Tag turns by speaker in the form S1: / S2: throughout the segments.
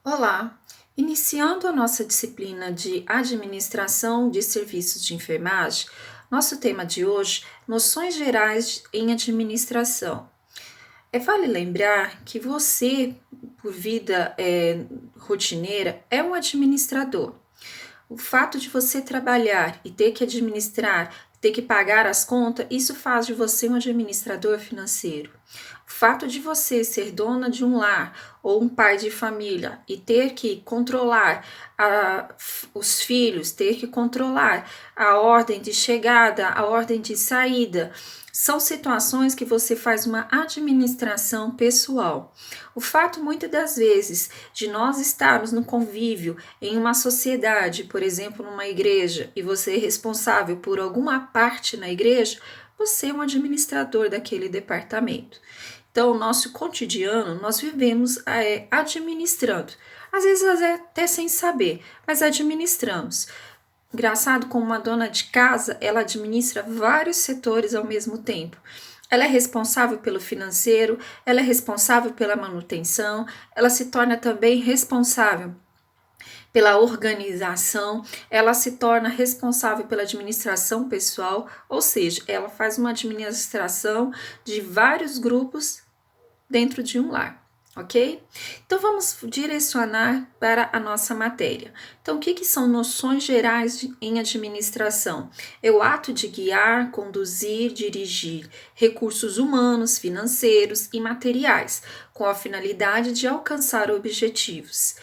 S1: Olá! Iniciando a nossa disciplina de Administração de Serviços de Enfermagem, nosso tema de hoje, Noções Gerais em Administração. Vale lembrar que você, por vida rotineira, é um administrador. O fato de você trabalhar e ter que administrar, ter que pagar as contas, isso faz de você um administrador financeiro. O fato de você ser dona de um lar ou um pai de família e ter que controlar os filhos, ter que controlar a ordem de chegada, a ordem de saída, são situações que você faz uma administração pessoal. O fato, muitas das vezes, de nós estarmos no convívio em uma sociedade, por exemplo, numa igreja, e você é responsável por alguma parte na igreja, você é um administrador daquele departamento. Então, o nosso cotidiano, nós vivemos administrando. Às vezes até sem saber, mas administramos. Engraçado como uma dona de casa, ela administra vários setores ao mesmo tempo. Ela é responsável pelo financeiro, ela é responsável pela manutenção, ela se torna também responsável pela organização, ela se torna responsável pela administração pessoal, ou seja, ela faz uma administração de vários grupos dentro de um lar, ok? Então vamos direcionar para a nossa matéria. Então, o que são noções gerais em administração? É o ato de guiar, conduzir, dirigir recursos humanos, financeiros e materiais, com a finalidade de alcançar objetivos.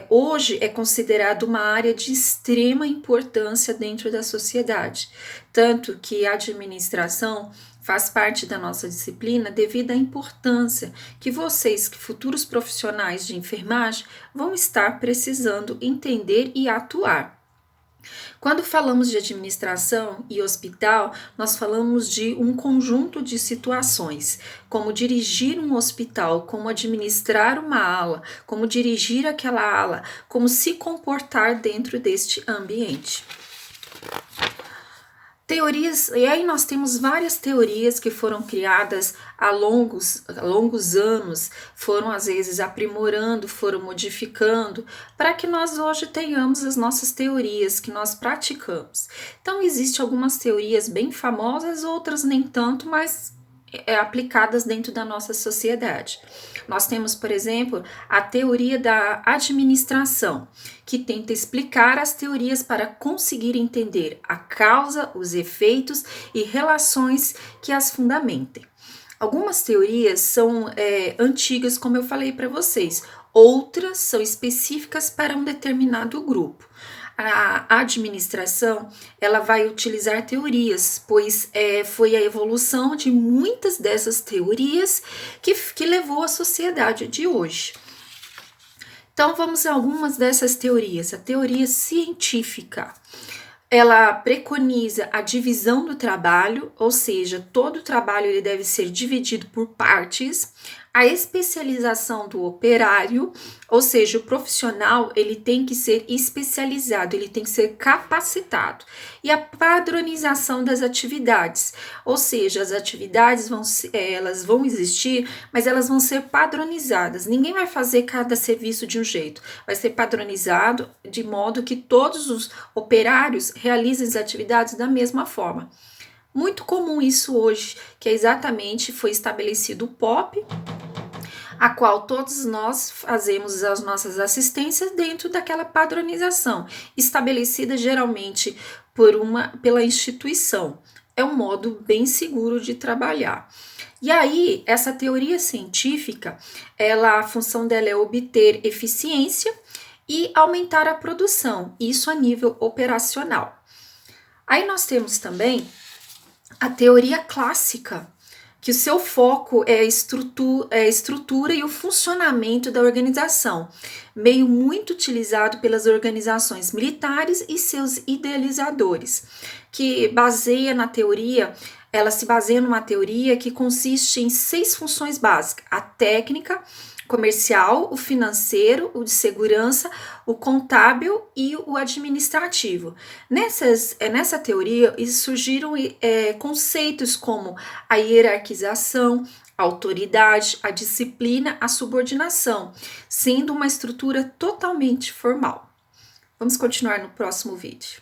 S1: Hoje é considerado uma área de extrema importância dentro da sociedade, tanto que a administração faz parte da nossa disciplina devido à importância que vocês, que futuros profissionais de enfermagem, vão estar precisando entender e atuar. Quando falamos de administração e hospital, nós falamos de um conjunto de situações, como dirigir um hospital, como administrar uma ala, como dirigir aquela ala, como se comportar dentro deste ambiente. Teorias, e aí nós temos várias teorias que foram criadas há longos anos, foram às vezes aprimorando, foram modificando, para que nós hoje tenhamos as nossas teorias que nós praticamos. Então, existem algumas teorias bem famosas, outras nem tanto, mas aplicadas dentro da nossa sociedade. Nós temos, por exemplo, a teoria da administração, que tenta explicar as teorias para conseguir entender a causa, os efeitos e relações que as fundamentem. Algumas teorias são antigas, como eu falei para vocês, outras são específicas para um determinado grupo. A administração, ela vai utilizar teorias, pois foi a evolução de muitas dessas teorias que levou a sociedade de hoje. Então, vamos a algumas dessas teorias. A teoria científica, ela preconiza a divisão do trabalho, ou seja, todo o trabalho ele deve ser dividido por partes. A especialização do operário, ou seja, o profissional ele tem que ser especializado, ele tem que ser capacitado. E a padronização das atividades, ou seja, as atividades elas vão existir, mas elas vão ser padronizadas. Ninguém vai fazer cada serviço de um jeito, vai ser padronizado de modo que todos os operários realizem as atividades da mesma forma. Muito comum isso hoje, que exatamente foi estabelecido o POP, a qual todos nós fazemos as nossas assistências dentro daquela padronização, estabelecida geralmente pela instituição. É um modo bem seguro de trabalhar. E aí, essa teoria científica, a função dela é obter eficiência e aumentar a produção, isso a nível operacional. Aí nós temos também a teoria clássica, que o seu foco é a estrutura e o funcionamento da organização, meio muito utilizado pelas organizações militares e seus idealizadores, que ela se baseia numa teoria que consiste em 6 funções básicas: a técnica, comercial, o financeiro, o de segurança, o contábil e o administrativo. Nessa teoria surgiram conceitos como a hierarquização, a autoridade, a disciplina, a subordinação, sendo uma estrutura totalmente formal. Vamos continuar no próximo vídeo.